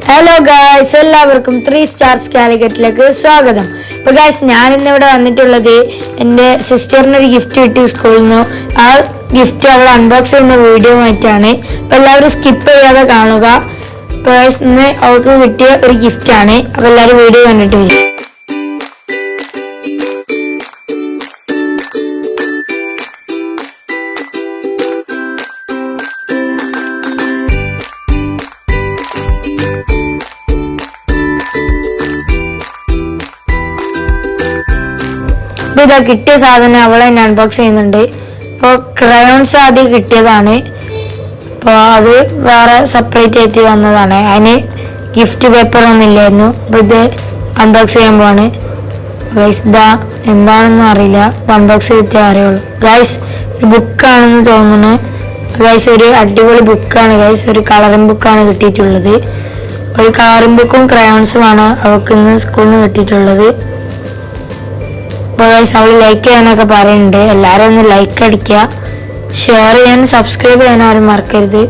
Hello guys, എല്ലാവർക്കും 3 stars കാലിക്കറ്റിലേക്ക് സ്വാഗതം. അപ്പോൾ ഗായ്സ്, ഞാൻ ഇന്നിവിടെ വന്നിട്ടുള്ളത് എൻ്റെ സിസ്റ്ററിന് ഒരു ഗിഫ്റ്റ് കിട്ടി സ്കൂളിൽ നിന്ന്. ആ ഗിഫ്റ്റ് അവൾ അൺബോക്സ് ചെയ്യുന്ന വീഡിയോ ആയിട്ടാണ്. അപ്പോൾ എല്ലാവരും സ്കിപ്പ് ചെയ്യാതെ കാണുക. അപ്പോൾ ഗായ്സ്, ഇന്ന് അവൾക്ക് കിട്ടിയ ഒരു ഗിഫ്റ്റാണ്. അപ്പോൾ എല്ലാവരും വീഡിയോ കണ്ടിട്ട് വരും. ഇതാ കിട്ടിയ സാധനം അവളെ അൺബോക്സ് ചെയ്യുന്നുണ്ട്. അപ്പോൾ ക്രയോൺസ് ആദ്യം കിട്ടിയതാണ്. അപ്പോൾ അത് വേറെ സെപ്പറേറ്റ് ആയിട്ട് വന്നതാണ്. അതിന് ഗിഫ്റ്റ് പേപ്പർ ഒന്നും ഇല്ലായിരുന്നു. അപ്പോൾ ഇത് അൺബോക്സ് ചെയ്യാൻ പോവാണ്. ഗൈസ്, ഇതാ എന്താണെന്ന് അറിയില്ല, ഇത് അൺബോക്സ് ചെയ്തിട്ടേ അറിയുള്ളൂ. ഗൈസ്, ബുക്കാണെന്ന് തോന്നുന്നു. ഗൈസ്, ഒരു അടിപൊളി ബുക്കാണ്. ഗൈസ്, ഒരു കളറിംഗ് ബുക്കാണ് കിട്ടിയിട്ടുള്ളത്. ഒരു കളറിംഗ് ബുക്കും ക്രയോൺസുമാണ് അവൾക്ക് ഇന്ന് സ്കൂളിൽ നിന്ന് കിട്ടിയിട്ടുള്ളത്. അപ്പോൾ അവൾ ലൈക്ക് ചെയ്യാനൊക്കെ പറയുന്നുണ്ട്. എല്ലാവരും ഒന്ന് ലൈക്ക് അടിക്കുക, ഷെയർ ചെയ്യാൻ, സബ്സ്ക്രൈബ് ചെയ്യാൻ ആരും മറക്കരുത്.